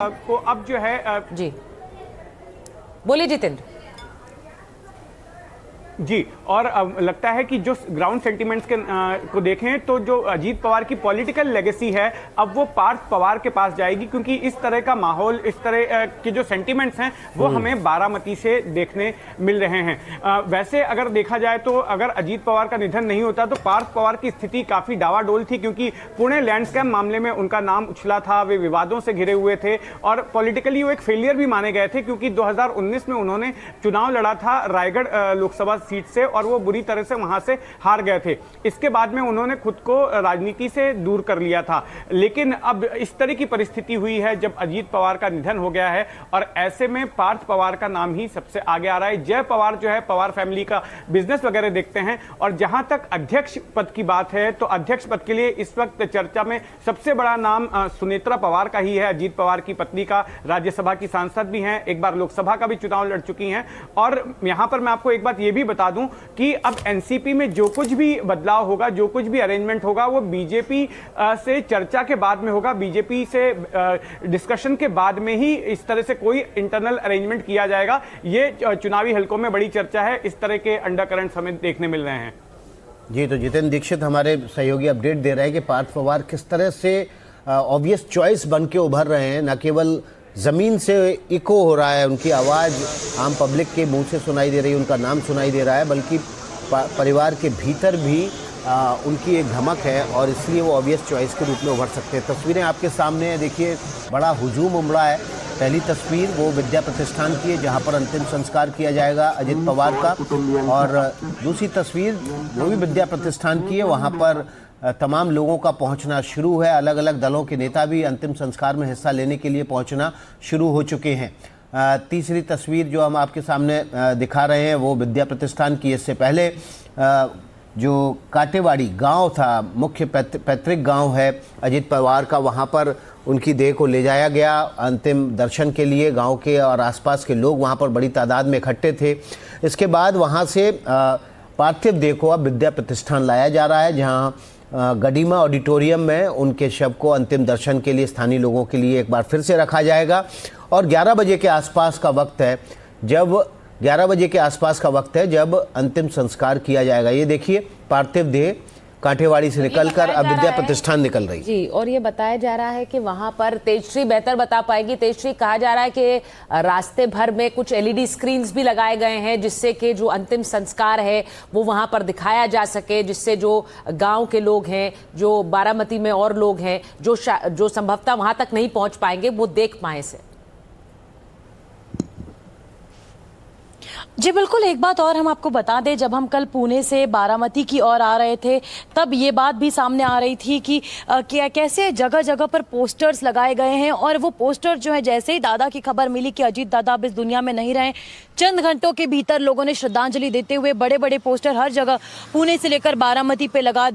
को अब जो है जी बोलिए जितेंद्र जी। और लगता है कि जो ग्राउंड सेंटिमेंट्स को देखें तो जो अजीत पवार की पॉलिटिकल लेगेसी है अब वो पार्थ पवार के पास जाएगी, क्योंकि इस तरह का माहौल, इस तरह के जो सेंटिमेंट्स हैं वो हमें बारामती से देखने मिल रहे हैं। वैसे अगर देखा जाए तो अगर अजीत पवार का निधन नहीं होता तो पार्थ पवार की स्थिति काफ़ी डावाडोल थी, क्योंकि पुणे लैंडस्कैम मामले में उनका नाम उछला था, वे विवादों से घिरे हुए थे और पॉलिटिकली वो एक फेलियर भी माने गए थे, क्योंकि 2019 में उन्होंने चुनाव लड़ा था रायगढ़ लोकसभा सीट से और वो बुरी तरह से वहां से हार गए थे। इसके बाद में उन्होंने खुद को राजनीति से दूर कर लिया था, लेकिन अब इस तरह की परिस्थिति हुई है जब अजीत पवार का निधन हो गया है और ऐसे में पार्थ पवार का नाम ही सबसे आगे आ रहा है। जय पवार जो है पवार फैमिली का बिजनेस वगैरह देखते हैं और जहां तक अध्यक्ष पद की बात है तो अध्यक्ष पद के लिए इस वक्त चर्चा में सबसे बड़ा नाम सुनेत्रा पवार का ही है। अजीत पवार की पत्नी का राज्यसभा की सांसद भी हैं, एक बार लोकसभा का भी चुनाव लड़ चुकी हैं। और यहां पर मैं आपको एक बात यह भी बता दूं कि अब एनसीपी में जो कुछ भी बदलाव होगा, जो कुछ भी अरेंजमेंट होगा वो बीजेपी से चर्चा के बाद में होगा, बीजेपी से डिस्कशन के बाद में ही इस तरह से कोई इंटरनल अरेंजमेंट किया जाएगा। ये चुनावी हलकों में बड़ी चर्चा है, इस तरह के अंडरकरंट्स हमें देखने मिल रहे हैं। जी, तो जितेंद्र दीक्षित हमारे सहयोगी अपडेट दे रहे हैं कि पार्थ पवार किस तरह से ऑब्वियस चॉइस बन के उभर रहे हैं। न केवल ज़मीन से इको हो रहा है, उनकी आवाज़ आम पब्लिक के मुंह से सुनाई दे रही है, उनका नाम सुनाई दे रहा है, बल्कि परिवार के भीतर भी उनकी एक धमक है और इसलिए वो ऑब्वियस चॉइस के रूप में उभर सकते हैं। तस्वीरें आपके सामने हैं, देखिए बड़ा हुजूम उमड़ा है। पहली तस्वीर वो विद्या प्रतिष्ठान की है जहाँ पर अंतिम संस्कार किया जाएगा अजीत पवार का, और दूसरी तस्वीर वो भी विद्या प्रतिष्ठान की है, वहाँ पर तमाम लोगों का पहुंचना शुरू है। अलग अलग दलों के नेता भी अंतिम संस्कार में हिस्सा लेने के लिए पहुंचना शुरू हो चुके हैं। तीसरी तस्वीर जो हम आपके सामने दिखा रहे हैं वो विद्या प्रतिष्ठान की। इससे पहले जो काटेवाड़ी गांव था, मुख्य पैतृक गांव है अजीत पवार का, वहां पर उनकी देह को ले जाया गया अंतिम दर्शन के लिए। गांव के और आसपास के लोग वहां पर बड़ी तादाद में इकट्ठे थे। इसके बाद वहां से पार्थिव देह को अब विद्या प्रतिष्ठान लाया जा रहा है, जहाँ गडीमा ऑडिटोरियम में उनके शव को अंतिम दर्शन के लिए स्थानीय लोगों के लिए एक बार फिर से रखा जाएगा। और 11 बजे के आसपास का वक्त है जब अंतिम संस्कार किया जाएगा। ये देखिए पार्थिव देह कांठेवाड़ी से निकलकर अब विद्या प्रतिष्ठान निकल रही जी। और ये बताया जा रहा है कि वहां पर तेजश्री बेहतर बता पाएगी। तेजश्री, कहा जा रहा है कि रास्ते भर में कुछ एलईडी स्क्रीन्स भी लगाए गए हैं जिससे कि जो अंतिम संस्कार है वो वहां पर दिखाया जा सके, जिससे जो गांव के लोग हैं, जो बारामती में और लोग हैं जो संभवतः वहां तक नहीं पहुंच पाएंगे वो देख पाए से। जी बिल्कुल, एक बात और हम आपको बता दें, जब हम कल पुणे से बारामती की ओर आ रहे थे तब ये बात भी सामने आ रही थी कि कैसे जगह जगह पर पोस्टर्स लगाए गए हैं और वो पोस्टर जो है, जैसे ही दादा की खबर मिली कि अजीत दादा अब इस दुनिया में नहीं रहे, चंद घंटों के भीतर लोगों ने श्रद्धांजलि देते हुए बड़े बड़े पोस्टर हर जगह पुणे से लेकर बारामती पे लगा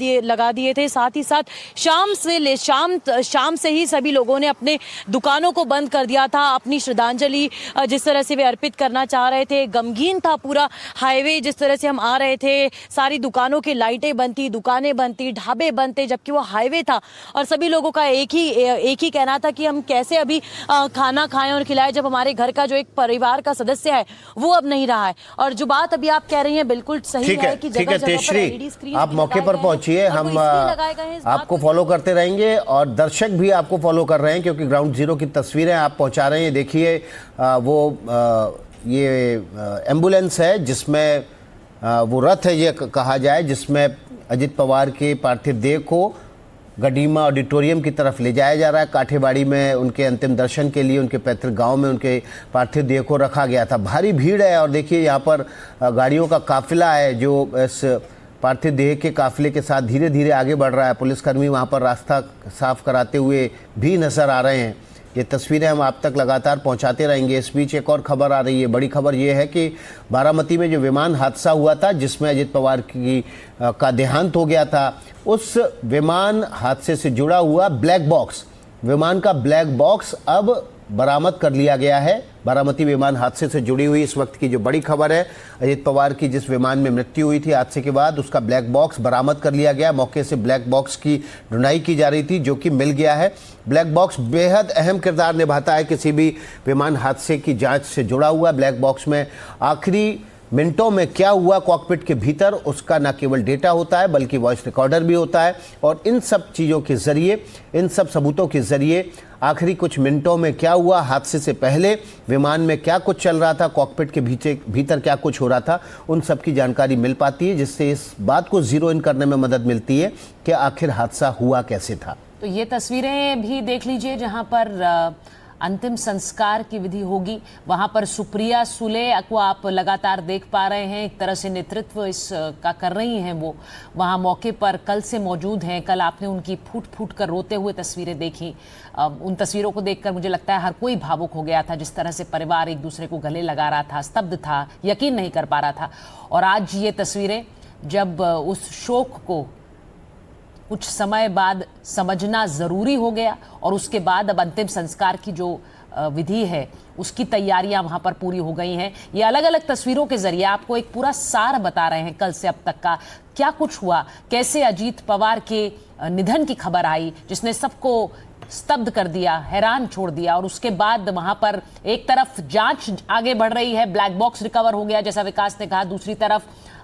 दिए थे। साथ ही साथ शाम से ही सभी लोगों ने अपने दुकानों को बंद कर दिया था। अपनी श्रद्धांजलि जिस तरह से वे अर्पित करना चाह रहे थे, गमगीन था पूरा हाईवे। जिस तरह से हम आ रहे थे, सारी दुकानों की लाइटें बंद थी, दुकानें बंद थी, ढाबे बंद थे, जबकि वो हाईवे था और सभी लोगों का एक ही कहना था कि हम कैसे अभी खाना खाएं और खिलाएं जब हमारे घर का जो एक परिवार का सदस्य है वो अब नहीं रहा है। और जो बात अभी आप कह रही हैं बिल्कुल सही है कि जगह जगह पर एलईडी स्क्रीन आप मौके पर पहुंचिए, हम आपको फॉलो करते रहेंगे और दर्शक भी आपको फॉलो कर रहे हैं, क्योंकि ग्राउंड जीरो की तस्वीरें आप पहुंचा रहे हैं। देखिए ये एम्बुलेंस है जिसमें वो रथ है ये कहा जाए, जिसमें अजीत पवार के पार्थिव देह को गडीमा ऑडिटोरियम की तरफ ले जाया जा रहा है। काठेवाड़ी में उनके अंतिम दर्शन के लिए उनके पैतृक गांव में उनके पार्थिव देह को रखा गया था। भारी भीड़ है और देखिए यहाँ पर गाड़ियों का काफिला है जो इस पार्थिव देह के काफिले के साथ धीरे धीरे आगे बढ़ रहा है। पुलिसकर्मी वहाँ पर रास्ता साफ कराते हुए भी नजर आ रहे हैं। ये तस्वीरें हम आप तक लगातार पहुंचाते रहेंगे। इस बीच एक और खबर आ रही है, बड़ी खबर ये है कि बारामती में जो विमान हादसा हुआ था जिसमें अजीत पवार का देहांत हो गया था, उस विमान हादसे से जुड़ा हुआ ब्लैक बॉक्स, विमान का ब्लैक बॉक्स अब बरामद कर लिया गया है। बारामती विमान हादसे से जुड़ी हुई इस वक्त की जो बड़ी खबर है, अजीत पवार की जिस विमान में मृत्यु हुई थी हादसे के बाद, उसका ब्लैक बॉक्स बरामद कर लिया गया। मौके से ब्लैक बॉक्स की ढूंढाई की जा रही थी, जो कि मिल गया है। ब्लैक बॉक्स बेहद अहम किरदार निभाता है किसी भी विमान हादसे की जांच से जुड़ा हुआ। ब्लैक बॉक्स में आखिरी मिनटों में क्या हुआ कॉकपिट के भीतर, उसका न केवल डेटा होता है बल्कि वॉइस रिकॉर्डर भी होता है। और इन सब चीज़ों के ज़रिए, इन सब सबूतों के ज़रिए आखिरी कुछ मिनटों में क्या हुआ, हादसे से पहले विमान में क्या कुछ चल रहा था, कॉकपिट के भीतर क्या कुछ हो रहा था, उन सब की जानकारी मिल पाती है, जिससे इस बात को ज़ीरो इन करने में मदद मिलती है कि आखिर हादसा हुआ कैसे था। तो ये तस्वीरें भी देख लीजिए जहां पर अंतिम संस्कार की विधि होगी। वहां पर सुप्रिया सुले को आप लगातार देख पा रहे हैं, एक तरह से नेतृत्व इसका कर रही हैं। वो वहां मौके पर कल से मौजूद हैं। कल आपने उनकी फूट फूट कर रोते हुए तस्वीरें देखी। उन तस्वीरों को देखकर मुझे लगता है हर कोई भावुक हो गया था, जिस तरह से परिवार एक दूसरे को गले लगा रहा था, स्तब्ध था, यकीन नहीं कर पा रहा था। और आज ये तस्वीरें जब उस शोक को कुछ समय बाद समझना ज़रूरी हो गया और उसके बाद अब अंतिम संस्कार की जो विधि है उसकी तैयारियां वहां पर पूरी हो गई हैं। ये अलग अलग तस्वीरों के जरिए आपको एक पूरा सार बता रहे हैं कल से अब तक का क्या कुछ हुआ, कैसे अजीत पवार के निधन की खबर आई जिसने सबको स्तब्ध कर दिया, हैरान छोड़ दिया। और उसके बाद वहां पर एक तरफ जांच आगे बढ़ रही है, ब्लैक बॉक्स रिकवर हो गया जैसा विकास ने कहा, दूसरी तरफ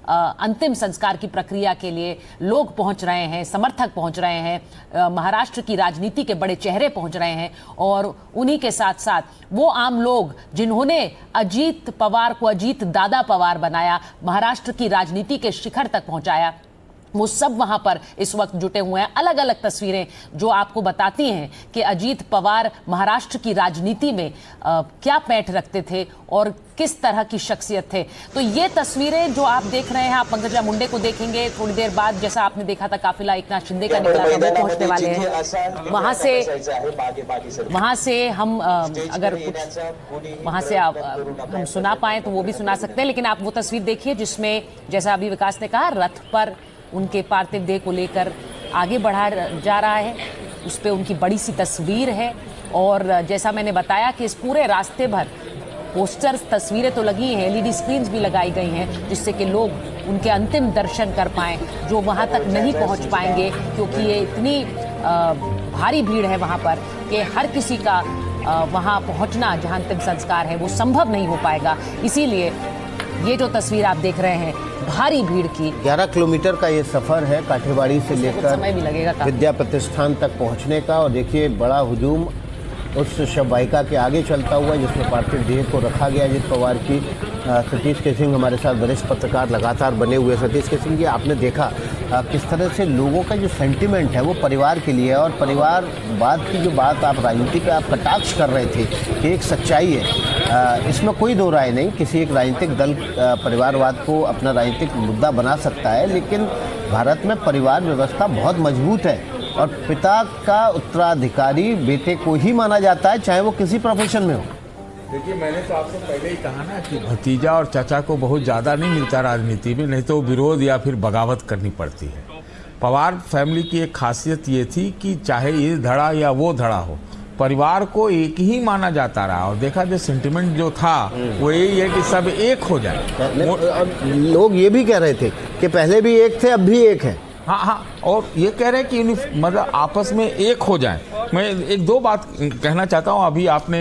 अंतिम संस्कार की प्रक्रिया के लिए लोग पहुंच रहे हैं, समर्थक पहुंच रहे हैं, महाराष्ट्र की राजनीति के बड़े चेहरे पहुंच रहे हैं। और उन्हीं के साथ साथ वो आम लोग जिन्होंने अजीत पवार को अजीत दादा पवार बनाया, महाराष्ट्र की राजनीति के शिखर तक पहुंचाया, वो सब वहां पर इस वक्त जुटे हुए हैं। अलग अलग तस्वीरें जो आपको बताती हैं कि अजीत पवार महाराष्ट्र की राजनीति में क्या पैठ रखते थे और किस तरह की शख्सियत थे। तो ये तस्वीरें जो आप देख रहे हैं, आप पंकजा मुंडे को देखेंगे थोड़ी देर बाद, जैसा आपने देखा था काफिला एकनाथ शिंदे का निकला था, वो पहुंचने वाले हैं। वहां से हम अगर कुछ वहां से हम सुना पाए तो वो भी सुना सकते हैं। लेकिन आप वो तस्वीर देखिए जिसमें जैसा अभी विकास ने कहा, रथ पर उनके पार्थिव देह को लेकर आगे बढ़ा जा रहा है, उस पर उनकी बड़ी सी तस्वीर है। और जैसा मैंने बताया कि इस पूरे रास्ते भर पोस्टर्स, तस्वीरें तो लगी हैं, एलईडी स्क्रीन्स भी लगाई गई हैं जिससे कि लोग उनके अंतिम दर्शन कर पाएं जो वहां तक नहीं पहुंच पाएंगे, क्योंकि ये इतनी भारी भीड़ है वहां पर कि हर किसी का वहां पहुंचना जहां अंतिम संस्कार है वो संभव नहीं हो पाएगा। इसीलिए ये जो तस्वीर आप देख रहे हैं भारी भीड़ की, 11 किलोमीटर का ये सफ़र है काठेवाड़ी से लेकर समय भी लगेगा विद्या प्रतिष्ठान तक पहुंचने का। और देखिए बड़ा हुजूम उस शववाहिका के आगे चलता हुआ जिसमें पार्थिव देह को रखा गया अजीत पवार की। सतीश के सिंह हमारे साथ वरिष्ठ पत्रकार लगातार बने हुए। सतीश के सिंह जी, आपने देखा किस तरह से लोगों का जो सेंटिमेंट है वो परिवार के लिए है, और परिवारवाद की जो बात आप राजनीति पे आप कटाक्ष कर रहे थे कि एक सच्चाई है, इसमें कोई दो राय नहीं। किसी एक राजनीतिक दल परिवारवाद को अपना राजनीतिक मुद्दा बना सकता है, लेकिन भारत में परिवार व्यवस्था बहुत मजबूत है और पिता का उत्तराधिकारी बेटे को ही माना जाता है, चाहे वो किसी प्रोफेशन में हो। देखिए, मैंने तो आपसे पहले ही कहा ना कि भतीजा और चाचा को बहुत ज़्यादा नहीं मिलता राजनीति में, नहीं तो विरोध या फिर बगावत करनी पड़ती है। पवार फैमिली की एक खासियत ये थी कि चाहे ये धड़ा या वो धड़ा हो, परिवार को एक ही माना जाता रहा। और देखा जो सेंटिमेंट जो था वो यही है कि सब एक हो जाए। लोग ये भी कह रहे थे कि पहले भी एक थे, अब भी एक है। हाँ, और ये कह रहे हैं कि मतलब आपस में एक हो जाए। मैं एक दो बात कहना चाहता हूँ। अभी आपने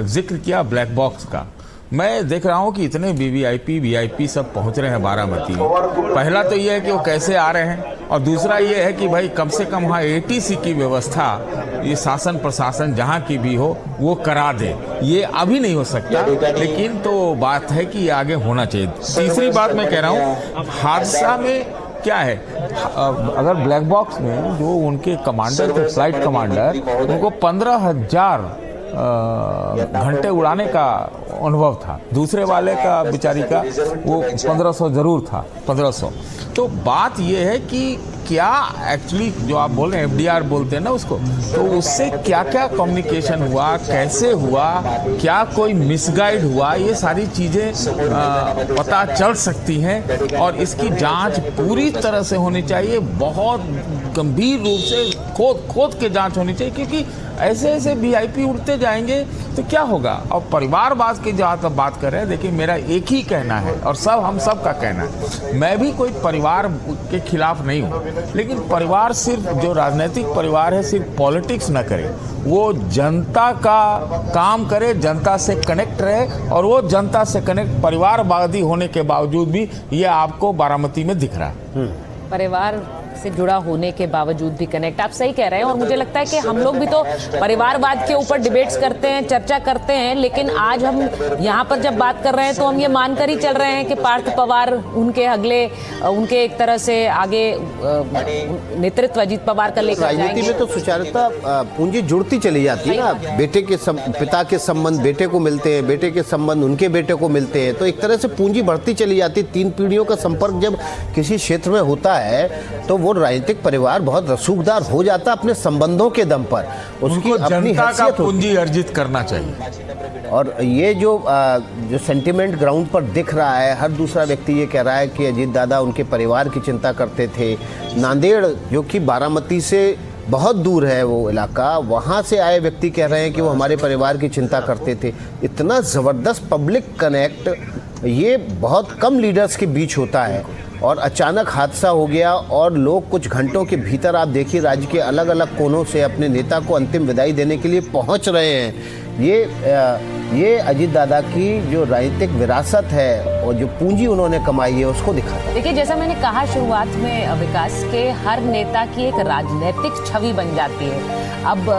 जिक्र किया ब्लैक बॉक्स का। मैं देख रहा हूँ कि इतने वीआईपी सब पहुँच रहे हैं बारामती में। पहला तो ये है कि वो कैसे आ रहे हैं, और दूसरा ये है कि भाई कम से कम वहाँ एटीसी की व्यवस्था ये शासन प्रशासन जहाँ की भी हो वो करा दे। ये अभी नहीं हो सकता, लेकिन तो बात है कि ये आगे होना चाहिए। तीसरी बात मैं कह रहा हूँ, हादसा में क्या है, अगर ब्लैक बॉक्स में जो उनके कमांडर थे, फ्लाइट कमांडर, उनको 15,000 घंटे उड़ाने का अनुभव था। दूसरे वाले का बेचारी का वो 1500 जरूर था, 1500। तो बात ये है कि क्या एक्चुअली जो आप बोल रहे हैं FDR बोलते हैं ना उसको, तो उससे क्या क्या कम्युनिकेशन हुआ, कैसे हुआ, क्या कोई मिसगाइड हुआ, ये सारी चीज़ें पता चल सकती हैं। और इसकी जांच पूरी तरह से होनी चाहिए, बहुत गंभीर रूप से खोद के जांच होनी चाहिए, क्योंकि ऐसे ऐसे वीआईपी उठते जाएंगे तो क्या होगा। और परिवारवाद की जहाँ तक बात कर रहे हैं, देखिए मेरा एक ही कहना है और हम सब का कहना है, मैं भी कोई परिवार के खिलाफ नहीं हूँ, लेकिन परिवार सिर्फ जो राजनीतिक परिवार है सिर्फ पॉलिटिक्स न करे, वो जनता का काम करे, जनता से कनेक्ट रहे। और वो जनता से कनेक्ट परिवारवादी होने के बावजूद भी ये आपको बारामती में दिख रहा है। परिवार से जुड़ा होने के बावजूद भी कनेक्ट, आप सही कह रहे हैं। और मुझे लगता है कि हम लोग भी तो परिवारवाद के ऊपर डिबेट्स करते हैं, चर्चा करते हैं, लेकिन आज हम यहाँ पर जब बात कर रहे हैं तो हम ये मानकर ही चल रहे हैं कि पार्थ पवार उनके अगले उनके एक तरह से आगे नेतृत्व अजीत पवार का लेकर जाएंगे। राजनीति में तो सुचारुता पूंजी जुड़ती चली जाती है ना, बेटे के पिता के संबंध बेटे को मिलते हैं, बेटे के संबंध उनके बेटे को मिलते हैं, तो एक तरह से पूंजी बढ़ती चली जाती है। 3 पीढ़ियों का संपर्क जब किसी क्षेत्र में होता है तो वो राजनीतिक परिवार बहुत रसूखदार हो जाता है अपने संबंधों के दम पर, उसकी अपनी जनता का पूंजी अर्जित करना चाहिए। और ये जो सेंटिमेंट ग्राउंड पर दिख रहा है, हर दूसरा व्यक्ति ये कह रहा है कि अजीत दादा उनके परिवार की चिंता करते थे। नांदेड़ जो कि बारामती से बहुत दूर है वो इलाका, वहाँ से आए व्यक्ति कह रहे हैं कि वो हमारे परिवार की चिंता करते थे। इतना ज़बरदस्त पब्लिक कनेक्ट ये बहुत कम लीडर्स के बीच होता है, और अचानक हादसा हो गया और लोग कुछ घंटों के भीतर आप देखिए राज्य के अलग अलग कोनों से अपने नेता को अंतिम विदाई देने के लिए पहुंच रहे हैं। ये अजीत दादा की जो राजनीतिक विरासत है और जो पूंजी उन्होंने कमाई है उसको दिखाता है। देखिए, जैसा मैंने कहा शुरुआत में विकास के, हर नेता की एक राजनीतिक छवि बन जाती है। अब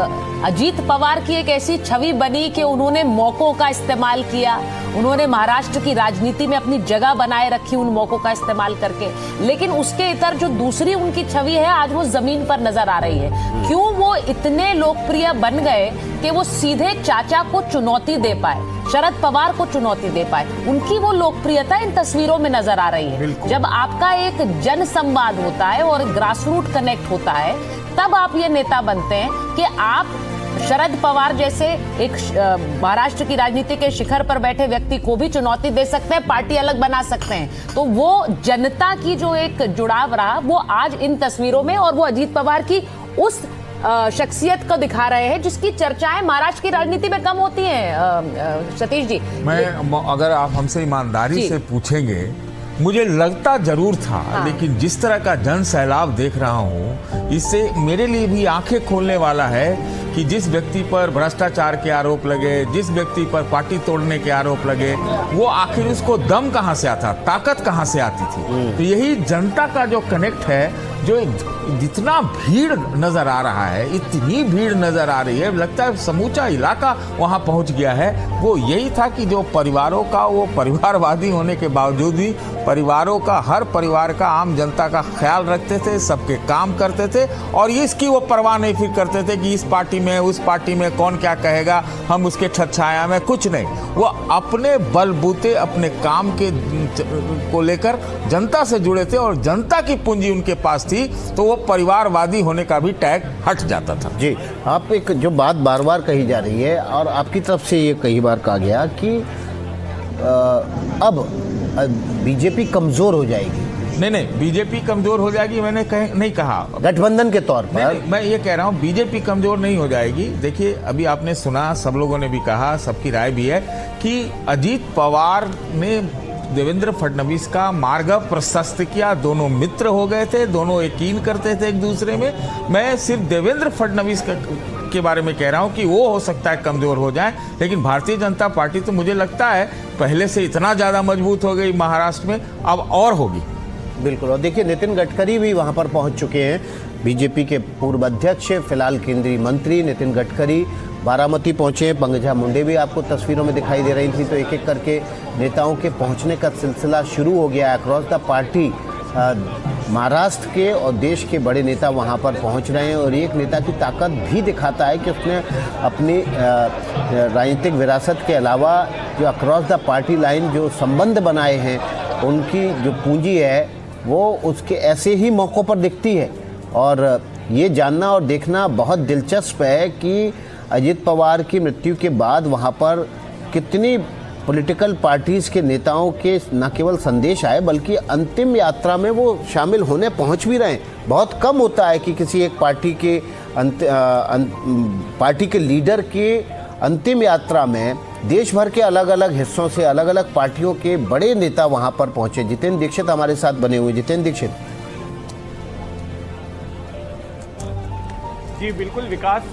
अजीत पवार की एक ऐसी छवि बनी कि उन्होंने मौकों का इस्तेमाल किया, उन्होंने महाराष्ट्र की राजनीति में अपनी जगह बनाए रखी उन मौकों का इस्तेमाल करके। लेकिन उसके इतर जो दूसरी उनकी छवि है आज वो जमीन पर नजर आ रही है। क्यों वो इतने लोकप्रिय बन गए कि वो सीधे चाचा को चुनौती दे पाए, शरद पवार को चुनौती दे पाए। उनकी वो लोकप्रियता इन तस्वीरों में नजर आ रही है। जब आपका एक जन संवाद होता है और ग्रासरूट कनेक्ट होता है, तब आप ये नेता बनते हैं कि आप शरद पवार जैसे एक महाराष्ट्र की राजनीति के शिखर पर बैठे व्यक्ति को भी चुनौती दे सकते हैं, पार्टी अलग बना सकते हैं। तो वो जनता की जो एक जुड़ाव रहा वो आज इन तस्वीरों में, और वो अजीत पवार की उस शख्सियत को दिखा रहे हैं जिसकी चर्चाएं महाराष्ट्र की राजनीति में कम होती हैं। सतीश जी, अगर आप हमसे ईमानदारी से पूछेंगे, मुझे लगता जरूर था, लेकिन जिस तरह का जन सैलाब देख रहा हूँ, इससे मेरे लिए भी आंखें खोलने वाला है कि जिस व्यक्ति पर भ्रष्टाचार के आरोप लगे, जिस व्यक्ति पर पार्टी तोड़ने के आरोप लगे, वो आखिर उसको दम कहाँ से आता, ताकत कहाँ से आती थी। तो यही जनता का जो कनेक्ट है, जो जितना भीड़ नजर आ रहा है, इतनी भीड़ नजर आ रही है, लगता है समूचा इलाका वहां पहुंच गया है। वो यही था कि जो परिवारों का, वो परिवारवादी होने के बावजूद भी परिवारों का, हर परिवार का, आम जनता का ख्याल रखते थे, सबके काम करते थे, और इसकी वो परवाह नहीं फिर करते थे कि इस पार्टी में, उस पार्टी में कौन क्या कहेगा, हम उसके छछाया में कुछ नहीं। वो अपने बलबूते अपने काम के को लेकर जनता से जुड़े थे, और जनता की पूंजी उनके पास थी, तो वो परिवारवादी होने का भी टैग हट जाता था। जी, आप एक जो बात बार बार कही जा रही है और आपकी तरफ से ये कई बार कहा गया कि अब बीजेपी कमजोर हो जाएगी। नहीं, बीजेपी कमजोर हो जाएगी मैंने नहीं कहा, गठबंधन के तौर पर। नहीं, मैं ये कह रहा हूँ बीजेपी कमजोर नहीं हो जाएगी। देखिए, अभी आपने सुना, सब लोगों ने भी कहा, सबकी राय भी है कि अजीत पवार ने देवेंद्र फडणवीस का मार्ग प्रशस्त किया। दोनों मित्र हो गए थे, दोनों यकीन करते थे एक दूसरे में। मैं सिर्फ देवेंद्र फडणवीस के बारे में कह रहा हूं कि वो हो सकता है कमजोर हो जाए, लेकिन भारतीय जनता पार्टी तो मुझे लगता है पहले से इतना ज़्यादा मजबूत हो गई महाराष्ट्र में, अब और होगी। बिल्कुल। और देखिए, नितिन गडकरी भी वहाँ पर पहुँच चुके हैं। बीजेपी के पूर्व अध्यक्ष, फिलहाल केंद्रीय मंत्री नितिन गडकरी बारामती पहुंचे। पंकजा मुंडे भी आपको तस्वीरों में दिखाई दे रही थी। तो एक एक करके नेताओं के पहुंचने का सिलसिला शुरू हो गया अक्रॉस द पार्टी। महाराष्ट्र के और देश के बड़े नेता वहां पर पहुंच रहे हैं, और एक नेता की ताकत भी दिखाता है कि उसने अपनी राजनीतिक विरासत के अलावा जो अक्रॉस द पार्टी लाइन जो संबंध बनाए हैं, उनकी जो पूंजी है वो उसके ऐसे ही मौक़ों पर दिखती है। और ये जानना और देखना बहुत दिलचस्प है कि अजीत पवार की मृत्यु के बाद वहाँ पर कितनी पॉलिटिकल पार्टीज़ के नेताओं के न केवल संदेश आए, बल्कि अंतिम यात्रा में वो शामिल होने पहुँच भी रहे हैं। बहुत कम होता है कि किसी एक पार्टी के पार्टी के लीडर के अंतिम यात्रा में देश भर के अलग अलग हिस्सों से अलग अलग पार्टियों के बड़े नेता वहां पर पहुंचे। जितेंद्र दीक्षित हमारे साथ बने हुए। जितेंद्र दीक्षित। जी बिल्कुल विकास,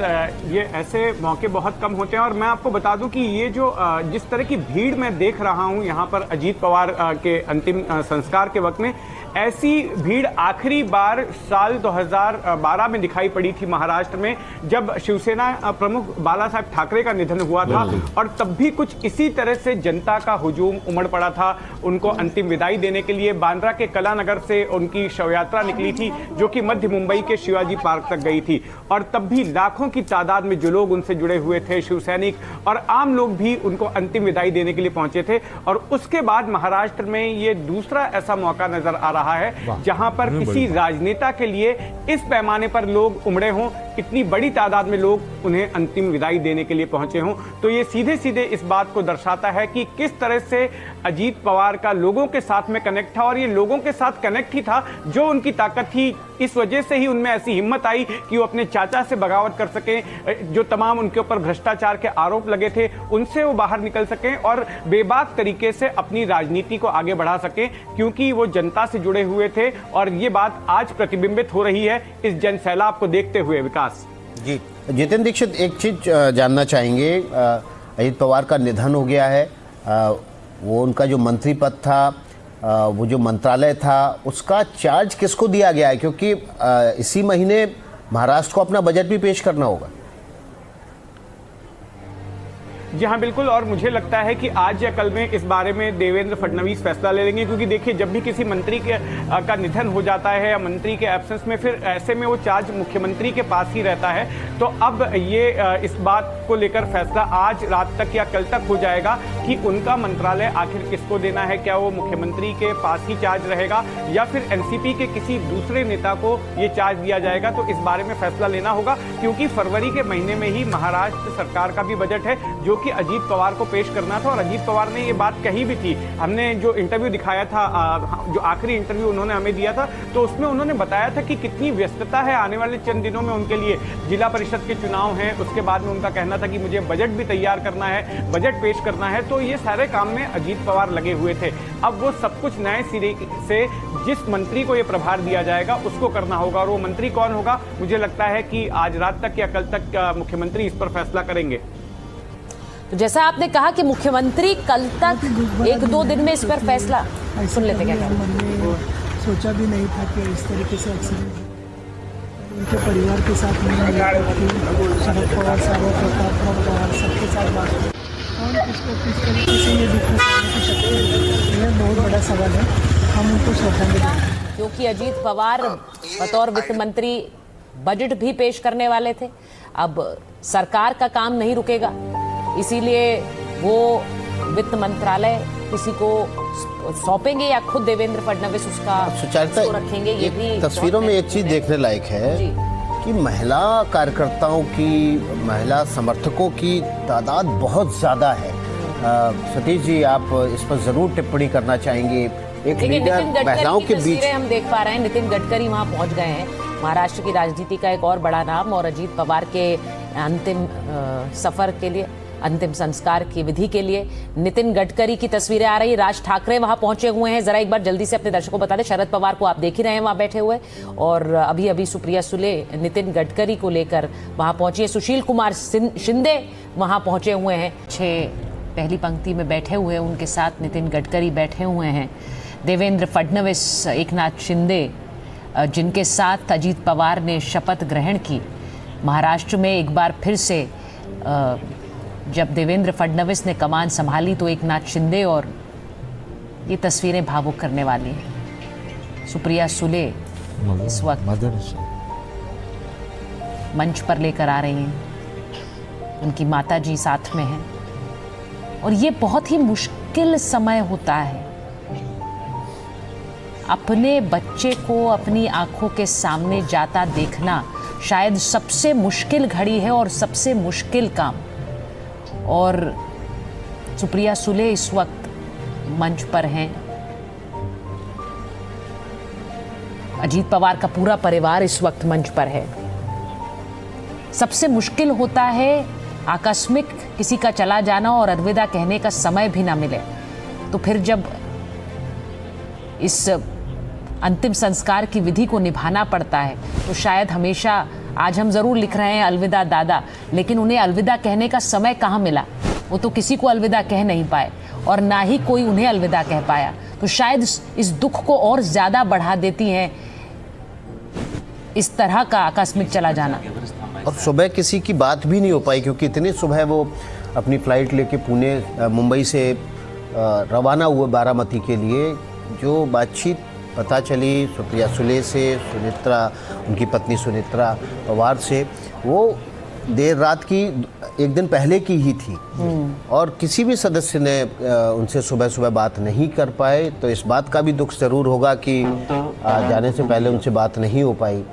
ये ऐसे मौके बहुत कम होते हैं और मैं आपको बता दूं कि ये जो जिस तरह की भीड़ मैं देख रहा हूं यहाँ पर अजीत पवार के अंतिम संस्कार के वक्त में, ऐसी भीड़ आखिरी बार साल 2012 में दिखाई पड़ी थी महाराष्ट्र में, जब शिवसेना प्रमुख बाला साहेब ठाकरे का निधन हुआ था और तब भी कुछ इसी तरह से जनता का हुजूम उमड़ पड़ा था उनको अंतिम विदाई देने के लिए। बांद्रा के कलानगर से उनकी शव यात्रा निकली थी जो कि मध्य मुंबई के शिवाजी पार्क तक गई थी और तब भी लाखों की तादाद में जो लोग उनसे जुड़े हुए थे, शिव सैनिक और आम लोग भी उनको अंतिम विदाई देने के लिए पहुंचे थे। और उसके बाद महाराष्ट्र में ये दूसरा ऐसा मौका नजर आ रहा है जहां पर किसी राजनेता के लिए इस पैमाने पर लोग उमड़े हों, इतनी बड़ी तादाद में लोग उन्हें अंतिम विदाई देने के लिए पहुंचे हों। तो ये सीधे सीधे इस बात को दर्शाता है कि किस तरह से अजीत पवार का लोगों के साथ में कनेक्ट था और ये लोगों के साथ कनेक्ट ही था जो उनकी ताकत थी। इस वजह से ही उनमें ऐसी हिम्मत आई कि वो अपने चाचा से बगावत कर सके, जो तमाम उनके ऊपर भ्रष्टाचार के आरोप लगे थे उनसे वो बाहर निकल सके और बेबाक तरीके से अपनी राजनीति को आगे बढ़ा सके, क्योंकि वो जनता से जुड़े हुए थे। और ये बात आज प्रतिबिंबित हो रही है इस जनसैलाब को देखते हुए। विकास जी, जितेंद्र दीक्षित, एक चीज जानना चाहेंगे। अजीत पवार का निधन हो गया है, वो उनका जो मंत्री पद था, वो जो मंत्रालय था, उसका चार्ज किसको दिया गया है? क्योंकि इसी महीने महाराष्ट्र को अपना बजट भी पेश करना होगा। जी हाँ बिल्कुल, और मुझे लगता है कि आज या कल में इस बारे में देवेंद्र फडणवीस फैसला ले लेंगे, क्योंकि देखिए जब भी किसी मंत्री का निधन हो जाता है या मंत्री के एब्सेंस में, फिर ऐसे में वो चार्ज मुख्यमंत्री के पास ही रहता है। तो अब ये इस बात को लेकर फैसला आज रात तक या कल तक हो जाएगा कि उनका मंत्रालय आखिर किसको देना है। क्या वो मुख्यमंत्री के पास ही चार्ज रहेगा या फिर एनसीपी के किसी दूसरे नेता को ये चार्ज दिया जाएगा? तो इस बारे में फैसला लेना होगा, क्योंकि फरवरी के महीने में ही महाराष्ट्र सरकार का भी बजट है जो कि अजीत पवार को पेश करना था। और अजीत पवार ने ये बात कही भी थी, हमने जो इंटरव्यू दिखाया था, जो आखिरी इंटरव्यू उन्होंने हमें दिया था, तो उसमें उन्होंने बताया था कि कितनी व्यस्तता है आने वाले चंद दिनों में उनके लिए। जिला परिषद के चुनाव हैं, उसके बाद में उनका कहना था कि मुझे बजट भी तैयार करना है, बजट पेश करना है। तो ये सारे काम में अजीत पवार लगे हुए थे। अब वो सब कुछ नए सिरे से जिस मंत्री को ये प्रभार दिया जाएगा उसको करना होगा, और वो मंत्री कौन होगा मुझे लगता है कि आज रात तक या कल तक मुख्यमंत्री इस पर फैसला करेंगे। तो जैसा आपने कहा कि मुख्यमंत्री कल तक 1-2 दिन में इस पर फैसला सुन लेते क्या? सोचा भी नहीं था कि इस तरीके से एक्सीडेंट उनके परिवार के साथ नहीं, शरद पवार साहब, प्रताप पवार सबके साथ बात की और इसको किस तरीके से ये दिक्कत आने की शक्ति, यह बहुत बड़ा सवाल है। हम उनको श्रद्धांजलि देते हैं क्योंकि अजीत पवार बतौर वित्त मंत्री बजट भी पेश करने वाले थे। अब सरकार का काम नहीं रुकेगा, इसीलिए वो वित्त मंत्रालय किसी को सौंपेंगे या खुद देवेंद्र फडणवीस उसका सुचारिता रखेंगे। ये भी तस्वीरों में एक चीज देखने लायक है कि महिला कार्यकर्ताओं की, महिला समर्थकों की तादाद बहुत ज्यादा है। सतीश जी, आप इस पर जरूर टिप्पणी करना चाहेंगे। एक लीडर महिलाओं के बीच हम देख पा रहे हैं, नितिन गडकरी वहां पहुंच गए हैं, महाराष्ट्र की राजनीति का एक और बड़ा नाम, और अजीत पवार के अंतिम सफर के लिए, अंतिम संस्कार की विधि के लिए नितिन गडकरी की तस्वीरें आ रही। राज ठाकरे वहां पहुंचे हुए हैं। जरा एक बार जल्दी से अपने दर्शकों को बता दें, शरद पवार को आप देख ही रहे हैं वहां बैठे हुए, और अभी अभी सुप्रिया सुले नितिन गडकरी को लेकर वहां पहुंची है। सुशील कुमार शिंदे वहां पहुंचे हुए हैं, 6 पहली पंक्ति में बैठे हुए हैं, उनके साथ नितिन गडकरी बैठे हुए हैं। देवेंद्र फडणवीस, एकनाथ शिंदे, जिनके साथ अजीत पवार ने शपथ ग्रहण की। महाराष्ट्र में एक बार फिर से जब देवेंद्र फडणवीस ने कमान संभाली तो एकनाथ शिंदे, और ये तस्वीरें भावुक करने वाली हैं। सुप्रिया सुले इस वक्त मंच पर लेकर आ रही हैं, उनकी माताजी साथ में हैं, और ये बहुत ही मुश्किल समय होता है। अपने बच्चे को अपनी आंखों के सामने जाता देखना शायद सबसे मुश्किल घड़ी है और सबसे मुश्किल काम। और सुप्रिया सुले इस वक्त मंच पर हैं, अजीत पवार का पूरा परिवार इस वक्त मंच पर है। सबसे मुश्किल होता है आकस्मिक किसी का चला जाना और अलविदा कहने का समय भी ना मिले। तो फिर जब इस अंतिम संस्कार की विधि को निभाना पड़ता है तो शायद हमेशा, आज हम ज़रूर लिख रहे हैं अलविदा दादा, लेकिन उन्हें अलविदा कहने का समय कहाँ मिला? वो तो किसी को अलविदा कह नहीं पाए और ना ही कोई उन्हें अलविदा कह पाया। तो शायद इस दुख को और ज़्यादा बढ़ा देती हैं इस तरह का आकस्मिक चला जाना। और सुबह किसी की बात भी नहीं हो पाई, क्योंकि इतनी सुबह वो अपनी फ़्लाइट लेके पुणे मुंबई से रवाना हुए बारामती के लिए। जो बातचीत पता चली सुप्रिया सुले से, सुनेत्रा, उनकी पत्नी सुनेत्रा पवार से, वो देर रात की, एक दिन पहले की ही थी और किसी भी सदस्य ने उनसे सुबह सुबह बात नहीं कर पाए। तो इस बात का भी दुख ज़रूर होगा कि जाने से पहले उनसे बात नहीं हो पाई।